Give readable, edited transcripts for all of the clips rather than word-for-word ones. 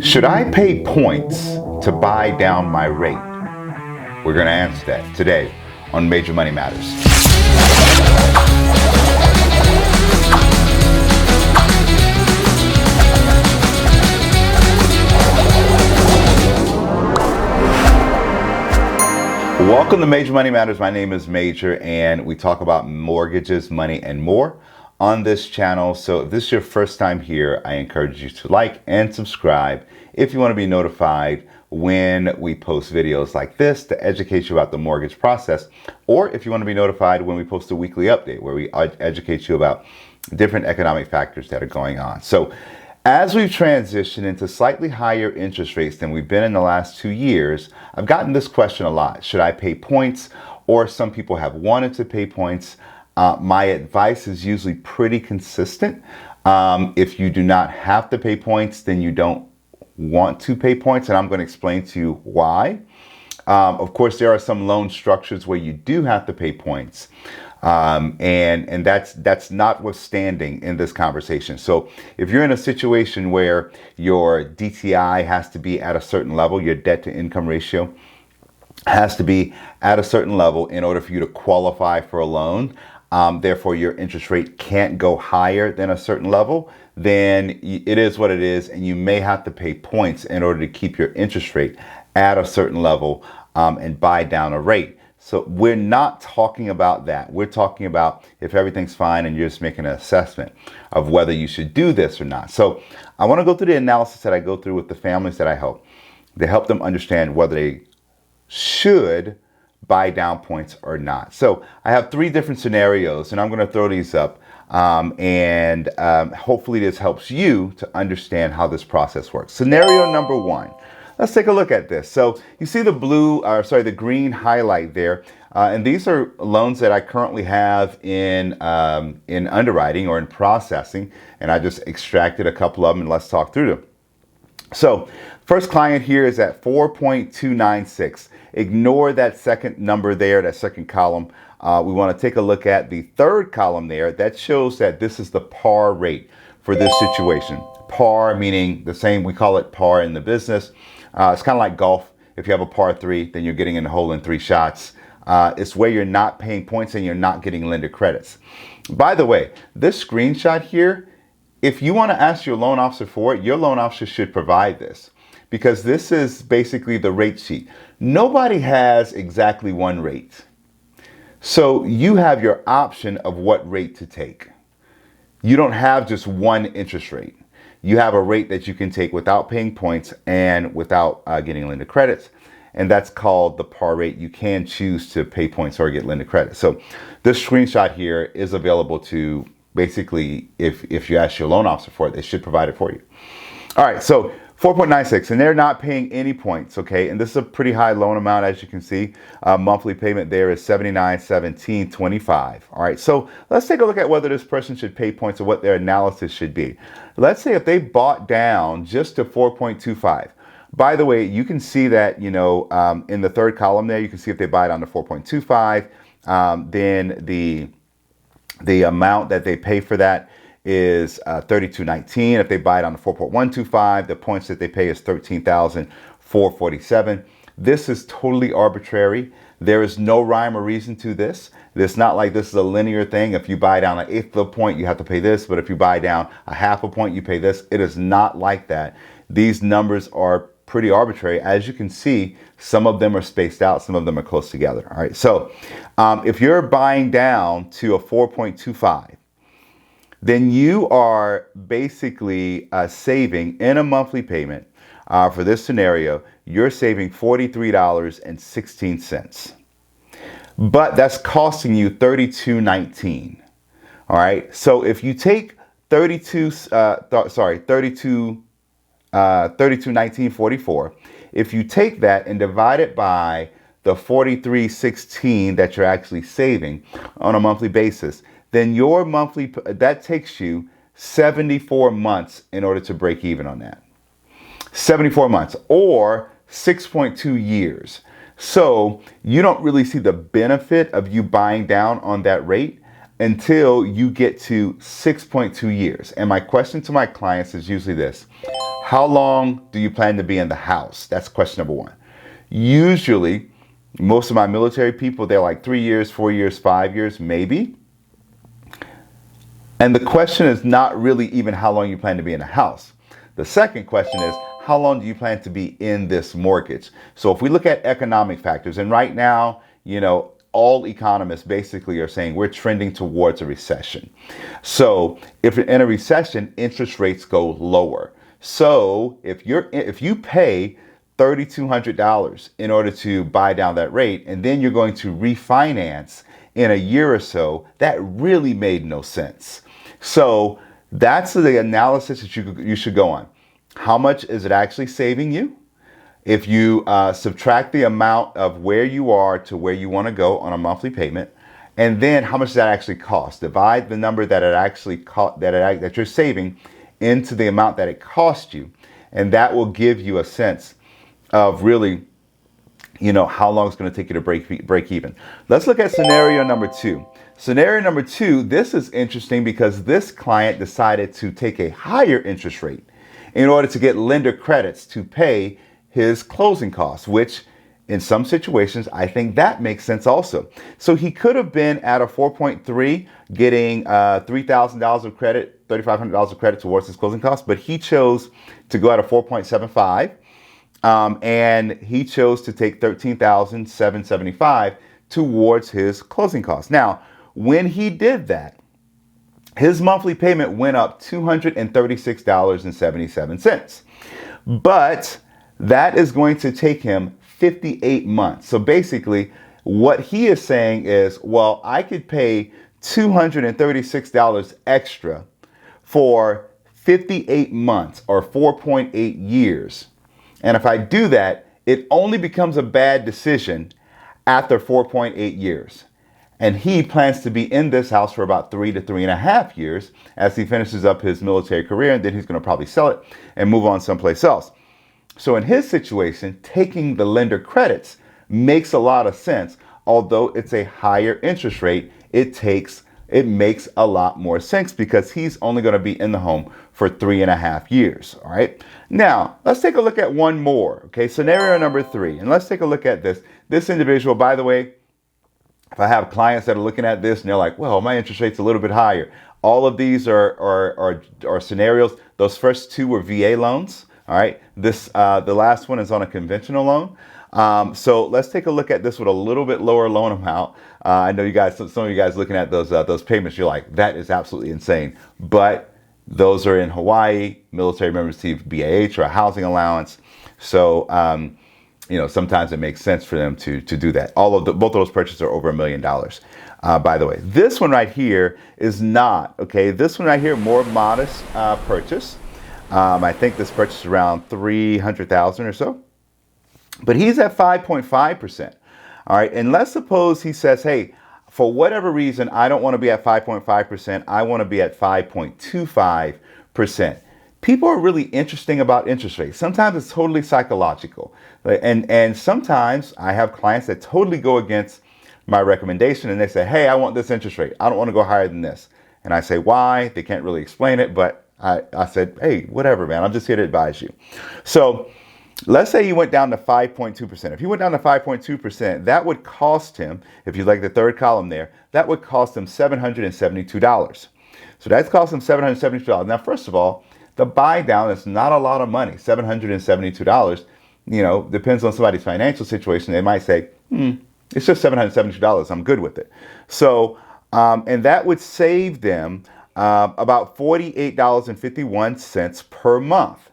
Should I pay points to buy down my rate? We're going to answer that today on Major Money Matters. Welcome to Major Money Matters. My name is Major, and we talk about mortgages, money, and more on this channel. So if this is your first time here, I encourage you to like and subscribe if you want to be notified when we post videos like this to educate you about the mortgage process, or if you want to be notified when we post a weekly update where we educate you about different economic factors that are going on. So as we've transitioned into slightly higher interest rates than we've been in the last 2 years, I've gotten this question a lot. Should I pay points? Or some people have wanted to pay points. My advice is usually pretty consistent. If you do not have to pay points, then you don't want to pay points, and I'm going to explain to you why. Of course, there are some loan structures where you do have to pay points. And that's notwithstanding in this conversation. So if you're in a situation where your DTI has to be at a certain level, your debt to income ratio has to be at a certain level in order for you to qualify for a loan, therefore your interest rate can't go higher than a certain level, then it is what it is, and you may have to pay points in order to keep your interest rate at a certain level and buy down a rate. So we're not talking about that. We're talking about if everything's fine and you're just making an assessment of whether you should do this or not. So I want to go through the analysis that I go through with the families that I help to help them understand whether they should buy down points or not. So I have 3 different scenarios, and I'm going to throw these up, and hopefully this helps you to understand how this process works. Scenario number 1. Let's take a look at this. So you see the green highlight there, and these are loans that I currently have in underwriting or in processing, and I just extracted a couple of them, and let's talk through them. So first client here is at 4.296. Ignore that second number there, that second column. We want to take a look at the third column there. That shows that this is the par rate for this situation. Par meaning the same, we call it par in the business. It's kind of like golf. If you have a par 3, then you're getting in the hole in 3 shots. It's where you're not paying points and you're not getting lender credits. By the way, this screenshot here, if you want to ask your loan officer for it, your loan officer should provide this, because this is basically the rate sheet. Nobody has exactly one rate. So you have your option of what rate to take. You don't have just one interest rate. You have a rate that you can take without paying points and without getting lender credits. And that's called the par rate. You can choose to pay points or get lender credit. So this screenshot here is available to basically, if you ask your loan officer for it, they should provide it for you. All right, so 4.96, and they're not paying any points, okay? And this is a pretty high loan amount, as you can see. Monthly payment there is $79.1725. All right, so let's take a look at whether this person should pay points or what their analysis should be. Let's say if they bought down just to 4.25. By the way, you can see that, in the third column there, you can see if they buy down to 4.25, then the amount that they pay for that is $32.19. If they buy it on the 4.125, the points that they pay is $13,447. This is totally arbitrary. There is no rhyme or reason to this. It's not like this is a linear thing. If you buy down an eighth of a point, you have to pay this. But if you buy down a half a point, you pay this. It is not like that. These numbers are pretty arbitrary. As you can see, some of them are spaced out, some of them are close together. All right. So if you're buying down to a 4.25, then you are basically saving in a monthly payment for this scenario, you're saving $43.16. But that's costing you $32.19. All right. So if you take $32.19.44, if you take that and divide it by the $43.16 that you're actually saving on a monthly basis, then your monthly, that takes you 74 months in order to break even on that. 74 months or 6.2 years. So you don't really see the benefit of you buying down on that rate until you get to 6.2 years. And my question to my clients is usually this: how long do you plan to be in the house? That's question number one. Usually, most of my military people, they're like 3 years, 4 years, 5 years, maybe. And the question is not really even how long you plan to be in the house. The second question is, how long do you plan to be in this mortgage? So if we look at economic factors, and right now, all economists basically are saying we're trending towards a recession. So if in a recession, interest rates go lower. So if you pay $3,200 in order to buy down that rate, and then you're going to refinance in a year or so, that really made no sense. So that's the analysis that you should go on. How much is it actually saving you? If you subtract the amount of where you are to where you want to go on a monthly payment, and then how much does that actually cost? Divide the number that it actually that you're saving into the amount that it cost you, and that will give you a sense of really, how long it's going to take you to break even. Let's look at scenario number two. Scenario number two, this is interesting because this client decided to take a higher interest rate in order to get lender credits to pay his closing costs, which in some situations, I think that makes sense also. So he could have been at a 4.3, getting $3,000 of credit, $3,500 of credit towards his closing costs, but he chose to go at a 4.75, and he chose to take $13,775 towards his closing costs. Now, when he did that, his monthly payment went up $236.77. But that is going to take him 58 months. So basically, what he is saying is, well, I could pay $236 extra for 58 months or 4.8 years. And if I do that, it only becomes a bad decision after 4.8 years. And he plans to be in this house for about 3 to 3.5 years as he finishes up his military career, and then he's going to probably sell it and move on someplace else. So in his situation, taking the lender credits makes a lot of sense. Although it's a higher interest rate, it makes a lot more sense because he's only going to be in the home for 3.5 years. All right. Now, let's take a look at one more. Okay. Scenario number three. And let's take a look at this. This individual, by the way, if I have clients that are looking at this and they're like, well, my interest rate's a little bit higher. All of these are scenarios. Those first two were VA loans. All right. The last one is on a conventional loan. So let's take a look at this with a little bit lower loan amount. I know you guys, some of you guys looking at those payments, you're like, that is absolutely insane. But those are in Hawaii. Military members receive BAH or a housing allowance. So, sometimes it makes sense for them to do that. Both of those purchases are over $1 million. By the way, this one right here is not, okay. This one right here, more modest purchase. I think this purchase is around $300,000 or so. But he's at 5.5%. All right. And let's suppose he says, hey, for whatever reason, I don't want to be at 5.5%. I want to be at 5.25%. People are really interesting about interest rates. Sometimes it's totally psychological. And sometimes I have clients that totally go against my recommendation and they say, hey, I want this interest rate. I don't want to go higher than this. And I say, why? They can't really explain it. But I said, hey, whatever, man. I'm just here to advise you. So let's say he went down to 5.2%. If he went down to 5.2%, that would cost him, if you like the third column there, that would cost him $772. So that's cost him $772. Now, first of all, the buy down is not a lot of money. $772, depends on somebody's financial situation. They might say, it's just $772. I'm good with it. So, and that would save them about $48.51 per month.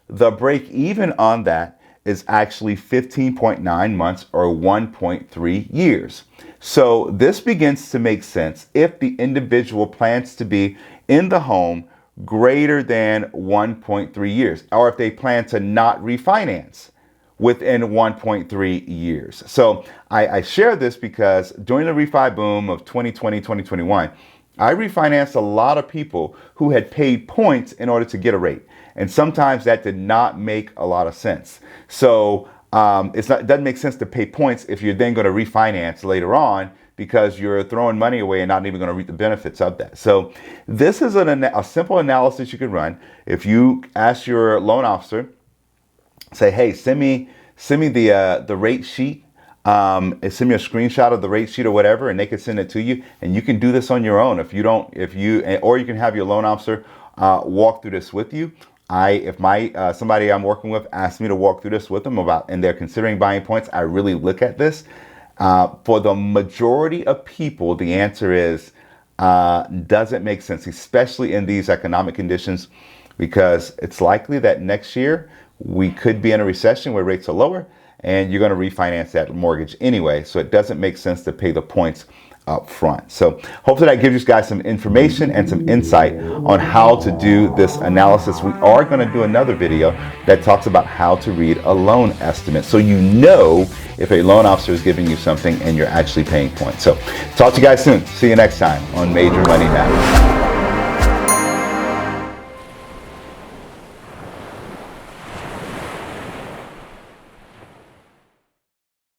The break even on that is actually 15.9 months or 1.3 years. So this begins to make sense if the individual plans to be in the home greater than 1.3 years, or if they plan to not refinance within 1.3 years. So I share this because during the refi boom of 2020, 2021, I refinanced a lot of people who had paid points in order to get a rate. And sometimes that did not make a lot of sense. So it doesn't make sense to pay points if you're then going to refinance later on because you're throwing money away and not even going to reap the benefits of that. So this is a simple analysis you can run. If you ask your loan officer, say, hey, send me the rate sheet, send me a screenshot of the rate sheet or whatever, and they can send it to you, and you can do this on your own. Or you can have your loan officer walk through this with you. If somebody I'm working with asks me to walk through this with them and they're considering buying points, I really look at this. For the majority of people, the answer is doesn't make sense, especially in these economic conditions, because it's likely that next year we could be in a recession where rates are lower and you're going to refinance that mortgage anyway. So it doesn't make sense to pay the points up front. So hopefully that gives you guys some information and some insight on how to do this analysis. We are going to do another video that talks about how to read a loan estimate, so you know if a loan officer is giving you something and you're actually paying points. So talk to you guys soon. See you next time on Major Money Matters.